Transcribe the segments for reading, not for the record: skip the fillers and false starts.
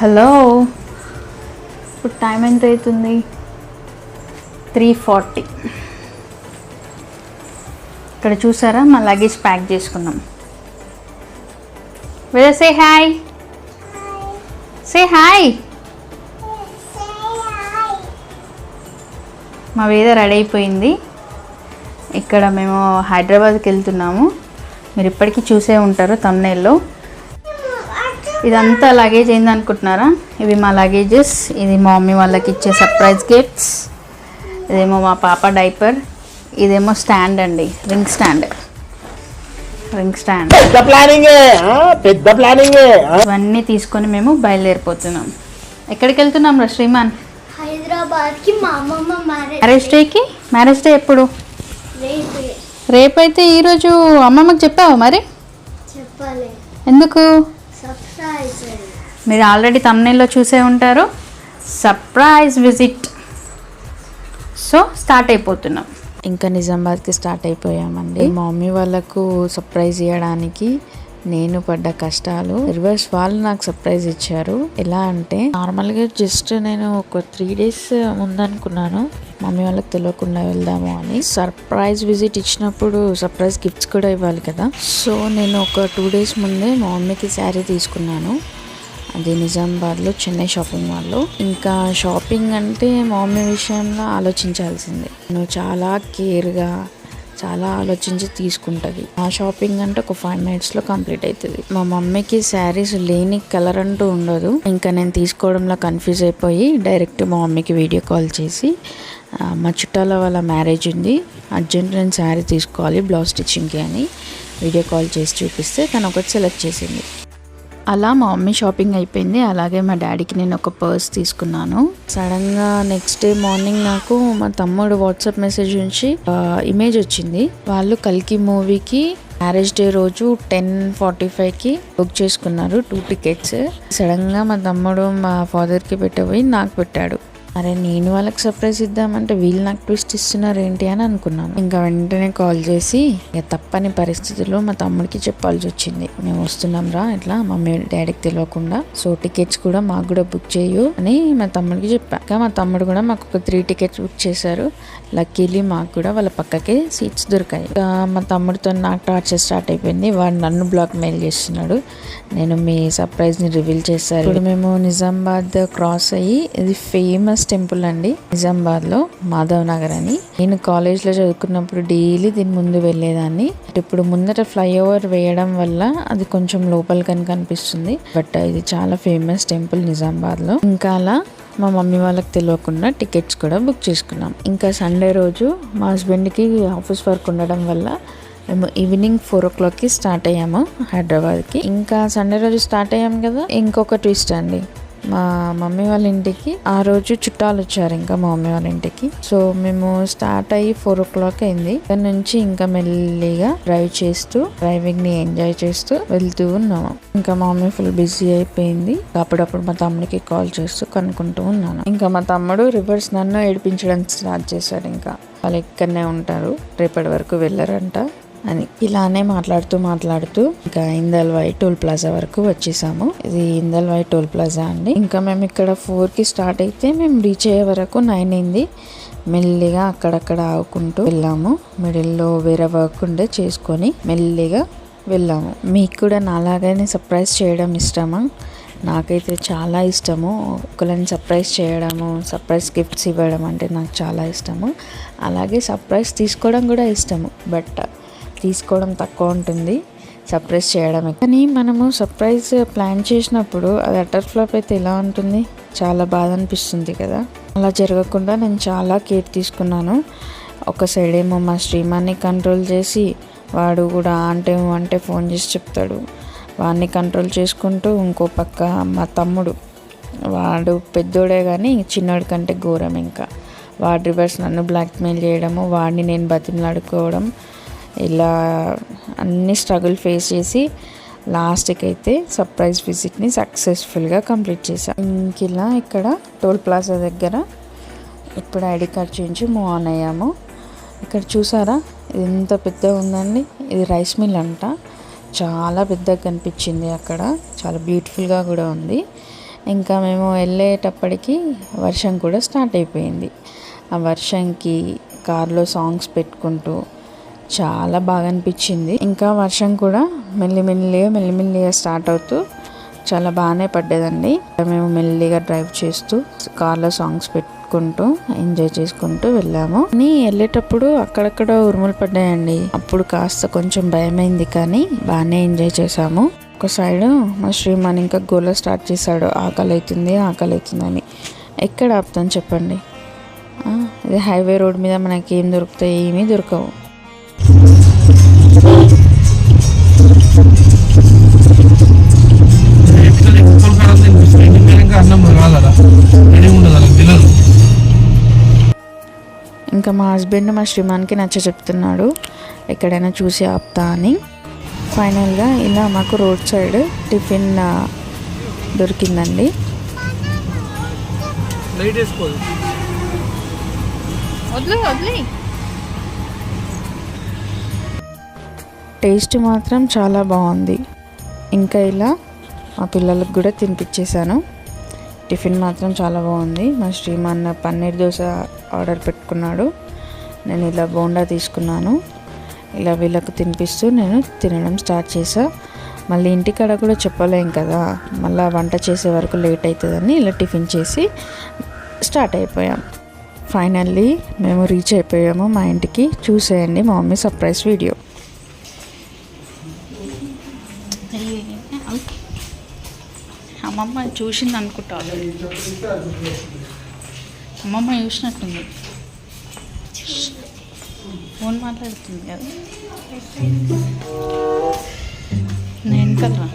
Hello, ఇప్పుడు time ఎంత అవుతుంది? 3:40. ఇక్కడ చూసారా మా లగేజ్ ప్యాక్ చేసుకున్నాం. వేద సే హాయ్, సే హాయ్. మా వేద రెడీ అయిపోయింది. ఇక్కడ మేము హైదరాబాద్కి వెళ్తున్నాము. మీరు ఇప్పటికీ చూసే ఉంటారు తమ్నైల్లో. ఇదంతా లగేజ్ ఏందనుకుంటున్నారా? ఇవి మా లగేజెస్. ఇది మా మమ్మీ వాళ్ళకి ఇచ్చే సర్ప్రైజ్ గిఫ్ట్స్. ఇదేమో మా పాప డైపర్. ఇదేమో స్టాండ్ అండి, రింగ్ స్టాండ్. పెద్ద ప్లానింగ్. ఇవన్నీ తీసుకొని మేము బయలుదేరిపోతున్నాం. ఎక్కడికి వెళ్తున్నాం రా శ్రీమాన్? హైదరాబాద్కి. మా అమ్మమ్మ మ్యారేజ్ డేకి. మ్యారేజ్ డే ఎప్పుడు? రేపైతే ఈరోజు అమ్మమ్మకి చెప్పావా మరి? చెప్పాలి. ఎందుకు? సర్ప్రైజ్. మీరు ఆల్రెడీ తమ్నైల్లో చూసే ఉంటారు, సర్ప్రైజ్ విజిట్. సో స్టార్ట్ అయిపోతున్నాం. ఇంకా నిజామాబాద్కి స్టార్ట్ అయిపోయామండి. మా మమ్మీ వాళ్ళకు సర్ప్రైజ్ ఇవ్వడానికి నేను పడ్డ కష్టాలు రివర్స్ వాళ్ళు నాకు సర్ప్రైజ్ ఇచ్చారు. ఎలా అంటే నార్మల్గా జస్ట్ నేను ఒక 3 days ముందనుకున్నాను మమ్మీ వాళ్ళకి తెలియకుండా వెళ్దాము అని. సర్ప్రైజ్ విజిట్ ఇచ్చినప్పుడు సర్ప్రైజ్ గిఫ్ట్స్ కూడా ఇవ్వాలి కదా. సో నేను ఒక 2 days ముందే మా మమ్మీకి శారీ తీసుకున్నాను. అది నిజామాబాద్లో చెన్నై షాపింగ్ మాల్లో. ఇంకా షాపింగ్ అంటే మా మమ్మీ విషయంలో ఆలోచించాల్సిందే. నేను చాలా కేర్గా చాలా ఆలోచించి తీసుకుంటుంది. ఆ షాపింగ్ అంటే ఒక 5 minutesలో కంప్లీట్ అవుతుంది. మా మమ్మీకి శారీస్ లేని కలర్ అంటూ ఉండదు. ఇంకా నేను తీసుకోవడంలో కన్ఫ్యూజ్ అయిపోయి డైరెక్ట్ మా మమ్మీకి వీడియో కాల్ చేసి మా చుట్టాల వాళ్ళ మ్యారేజ్ ఉంది, అర్జెంట్ నేను శారీ తీసుకోవాలి బ్లౌజ్ స్టిచ్చింగ్కి అని వీడియో కాల్ చేసి చూపిస్తే తను ఒకటి సెలెక్ట్ చేసింది. అలా మా మమ్మీ షాపింగ్ అయిపోయింది. అలాగే మా డాడీకి నేను ఒక పర్స్ తీసుకున్నాను. సడన్గా నెక్స్ట్ డే మార్నింగ్ నాకు మా తమ్ముడు వాట్సాప్ మెసేజ్ నుంచి ఇమేజ్ వచ్చింది. వాళ్ళు కల్కి మూవీకి మ్యారేజ్ డే రోజు 10:45కి బుక్ చేసుకున్నారు 2 tickets. సడన్గా మా తమ్ముడు మా ఫాదర్కి పెట్టబోయి నాకు పెట్టాడు. అరే నేను వాళ్ళకి సర్ప్రైజ్ ఇద్దామంటే వీళ్ళు నాకు ట్విస్ట్ ఇస్తున్నారు ఏంటి అని అనుకున్నాను. ఇంకా వెంటనే కాల్ చేసి ఇక తప్పని పరిస్థితుల్లో మా తమ్ముడికి చెప్పాల్సి వచ్చింది. మేము వస్తున్నాం రా ఇట్లా మమ్మీ డాడీకి తెలియకుండా, సో టికెట్స్ కూడా మాకు కూడా బుక్ చేయు అని మా తమ్ముడికి చెప్పాక మా తమ్ముడు కూడా మాకు ఒక 3 tickets బుక్ చేశారు. లక్కీలీ మాకు కూడా వాళ్ళ పక్కకే సీట్స్ దొరికాయి. మా తమ్ముడితో నాకు టార్చర్ స్టార్ట్ అయిపోయింది. వాడు నన్ను బ్లాక్ మెయిల్ చేస్తున్నాడు. నేను మీ సర్ప్రైజ్ని రివీల్ చేశారు. ఇప్పుడు మేము నిజామాబాద్ క్రాస్ అయ్యి, ఇది ఫేమస్ టెంపుల్ అండి నిజామాబాద్లో, మాధవ్ నగర్ అని. నేను కాలేజ్లో చదువుకున్నప్పుడు డైలీ దీని ముందు వెళ్ళేదాన్ని. ఇప్పుడు ముందట ఫ్లైఓవర్ వేయడం వల్ల అది కొంచెం లోపలికని కనిపిస్తుంది. బట్ ఇది చాలా ఫేమస్ టెంపుల్ నిజామాబాద్లో. ఇంకా అలా మా మమ్మీ వాళ్ళకి తెలియకుండా టికెట్స్ కూడా బుక్ చేసుకున్నాం. ఇంకా సండే రోజు మా హస్బెండ్కి ఆఫీస్ వర్క్ ఉండడం వల్ల మేము ఈవినింగ్ 4 o'clockకి స్టార్ట్ అయ్యాము హైదరాబాద్కి. ఇంకా సండే రోజు స్టార్ట్ అయ్యాము కదా. ఇంకొక ట్విస్ట్ అండి, మా మమ్మీ వాళ్ళ ఇంటికి ఆ రోజు చుట్టాలు వచ్చారు ఇంకా మా మమ్మీ వాళ్ళ ఇంటికి. సో మేము స్టార్ట్ అయ్యి 4 o'clock అయింది. ఇక్కడ నుంచి ఇంకా మెల్లిగా డ్రైవింగ్ ని ఎంజాయ్ చేస్తూ వెళ్తూ ఉన్నాము. ఇంకా మా మమ్మీ ఫుల్ బిజీ అయిపోయింది. అప్పుడప్పుడు మా తమ్ముడికి కాల్ చేస్తూ కనుక్కుంటూ ఉన్నాను. ఇంకా మా తమ్ముడు రివర్స్ నన్ను ఏడిపించడం స్టార్ట్ చేశాడు. ఇంకా వాళ్ళు ఇక్కడనే ఉంటారు, రేపటి వరకు వెళ్ళరంట అని. ఇలానే మాట్లాడుతూ ఇంకా ఇందల్వాయి టోల్ ప్లాజా వరకు వచ్చేసాము. ఇది ఇందల్వాయి టోల్ ప్లాజా అండి. ఇంకా మేము ఇక్కడ 4కి స్టార్ట్ అయితే మేము రీచ్ అయ్యే వరకు 9 అయింది. మెల్లిగా అక్కడక్కడ ఆగుకుంటూ వెళ్ళాము. మిడిల్లో వేరే వర్క్ ఉండే చేసుకొని మెల్లిగా వెళ్ళాము. మీకు కూడా నాలాగానే సర్ప్రైజ్ చేయడం ఇష్టమా? నాకైతే చాలా ఇష్టము. ఒకళ్ళని సర్ప్రైజ్ చేయడము, సర్ప్రైజ్ గిఫ్ట్స్ ఇవ్వడం అంటే నాకు చాలా ఇష్టము. అలాగే సర్ప్రైజ్ తీసుకోవడం కూడా ఇష్టము. బట్ తీసుకోవడం తక్కువ ఉంటుంది, సర్ప్రైజ్ చేయడమే. కానీ మనము సర్ప్రైజ్ ప్లాన్ చేసినప్పుడు అది అటర్ ఫ్లాప్ అయితే ఎలా ఉంటుంది? చాలా బాధ అనిపిస్తుంది కదా. అలా జరగకుండా నేను చాలా కేర్ తీసుకున్నాను. ఒక సైడ్ ఏమో మా శ్రీమాన్ని కంట్రోల్ చేసి, వాడు కూడా అంటే ఫోన్ చేసి చెప్తాడు, వాడిని కంట్రోల్ చేసుకుంటూ ఇంకో పక్క మా తమ్ముడు, వాడు పెద్దోడే కానీ చిన్నోడి కంటే ఘోరం. ఇంకా వాడు రివర్స్ నన్ను బ్లాక్మెయిల్ చేయడము, వాడిని నేను బతిమలాడుకోవడం, ఇలా అన్ని స్ట్రగుల్ ఫేస్ చేసి లాస్ట్కి అయితే సర్ప్రైజ్ విజిట్ని సక్సెస్ఫుల్గా కంప్లీట్ చేశాను. ఇంకిలా ఇక్కడ టోల్ ప్లాజా దగ్గర ఇప్పుడు ఐడి కార్డ్ చూపించి మూవ్ ఆన్ అయ్యాము. ఇక్కడ చూసారా ఇది ఎంత పెద్దగా ఉందండి. ఇది రైస్ మిల్ అంట. చాలా పెద్దగా కనిపించింది అక్కడ, చాలా బ్యూటిఫుల్గా కూడా ఉంది. ఇంకా మేము వెళ్ళేటప్పటికి వర్షం కూడా స్టార్ట్ అయిపోయింది. ఆ వర్షంకి కార్లో సాంగ్స్ పెట్టుకుంటూ చాలా బాగా అనిపించింది. ఇంకా వర్షం కూడా మెల్లిమెల్లిగా స్టార్ట్ అవుతూ చాలా బాగానే పడ్డదండి. మేము మెల్లిగా డ్రైవ్ చేస్తూ కార్లో సాంగ్స్ పెట్టుకుంటూ ఎంజాయ్ చేసుకుంటూ వెళ్ళాము. కానీ వెళ్ళేటప్పుడు అక్కడక్కడ ఉరుములు పడ్డాయండి. అప్పుడు కాస్త కొంచెం భయమైంది, కానీ బాగానే ఎంజాయ్ చేసాము. ఒక సైడ్ మా శ్రీమాన్ ఇంకా గోల స్టార్ట్ చేశాడు, ఆకలి అవుతుందని. ఎక్కడ ఆపుతాం చెప్పండి? ఇది హైవే రోడ్ మీద మనకి ఏం దొరుకుతాయి? ఏమీ దొరకవు. ఇంకా మా హస్బెండ్ మా శ్రీమాన్కి నచ్చ చెప్తున్నాడు ఎక్కడైనా చూసి ఆపుతా అని. ఫైనల్గా ఇలా మాకు రోడ్ సైడ్ టిఫిన్ దొరికిందండి. టేస్ట్ మాత్రం చాలా బాగుంది. ఇంకా ఇలా మా పిల్లలకు కూడా తినిపించేశాను. టిఫిన్ మాత్రం చాలా బాగుంది. మా శ్రీమాన్ పన్నీర్ దోశ ఆర్డర్ పెట్టుకున్నాడు, నేను ఇలా బోండా తీసుకున్నాను. ఇలా వీళ్ళకు తినిపిస్తూ నేను తినడం స్టార్ట్ చేసా. మళ్ళీ ఇంటికాడ కూడా చెప్పలేం కదా, మళ్ళీ వంట చేసే వరకు లేట్ అవుతుందని ఇలా టిఫిన్ చేసి స్టార్ట్ అయిపోయాం. ఫైనల్లీ మేము రీచ్ అయిపోయాము మా ఇంటికి. చూసేయండి మా మమ్మీ సర్ప్రైజ్ వీడియో. అమ్మమ్మ చూసింది అనుకుంటా, అమ్మమ్మ చూసినట్టుంది, ఫోన్ మాట్లాడుతుంది కదా. నేను కదా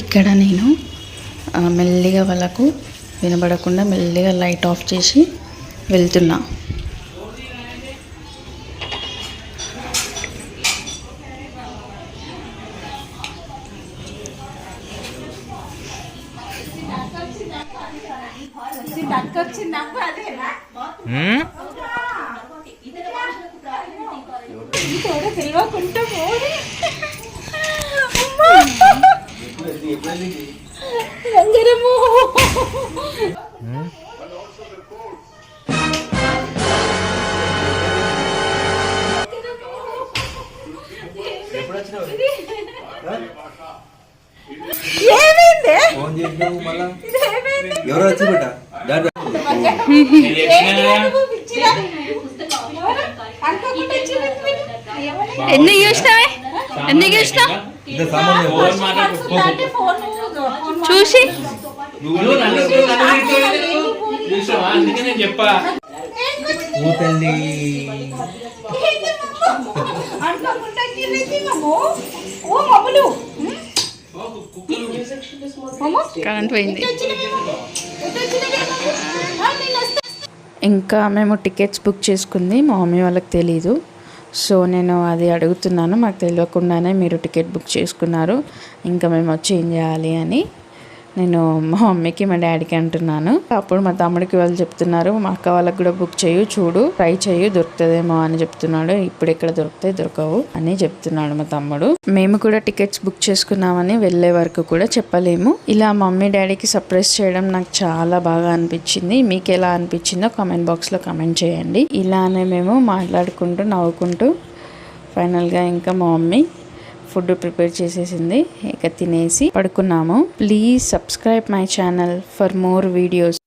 ఇక్కడ నేను మెల్లిగా వాళ్ళకు వినబడకుండా మెల్లిగా లైట్ ఆఫ్ చేసి వెళ్తున్నా. ఎవరు వచ్చి బిడ్డ ఎందుకు చూసినావే? ఎందుకు చూసినావు? చూసి చెప్పా కరెంట్ పోయింది. ఇంకా మేము టికెట్స్ బుక్ చేసుకుంది మా మమ్మీ వాళ్ళకి తెలీదు. సో నేను అది అడుగుతున్నాను, మాకు తెలియకుండానే మీరు టికెట్ బుక్ చేసుకున్నారు, ఇంకా మేము వచ్చి ఏం చేయాలి అని నేను మా మమ్మీకి మా డాడీకి అంటున్నాను. అప్పుడు మా తమ్ముడికి వాళ్ళు చెప్తున్నారు, మా అక్క వాళ్ళకి కూడా బుక్ చేయు, చూడు ట్రై చేయు, దొరుకుతుందేమో అని చెప్తున్నాడు. ఇప్పుడు ఎక్కడ దొరుకుతాయి, దొరకవు అని చెప్తున్నాడు మా తమ్ముడు. మేము కూడా టికెట్స్ బుక్ చేసుకున్నామని వెళ్ళే వరకు కూడా చెప్పలేము. ఇలా మమ్మీ డాడీకి సర్ప్రైజ్ చేయడం నాకు చాలా బాగా అనిపించింది. మీకు ఎలా అనిపించిందో కామెంట్ బాక్స్లో కామెంట్ చేయండి. ఇలానే మేము మాట్లాడుకుంటూ నవ్వుకుంటూ ఫైనల్గా ఇంకా మా మమ్మీ ఫుడ్ ప్రిపేర్ చేసేసింది, ఇక తినేసి పడుకున్నాము. Please subscribe my channel for more videos.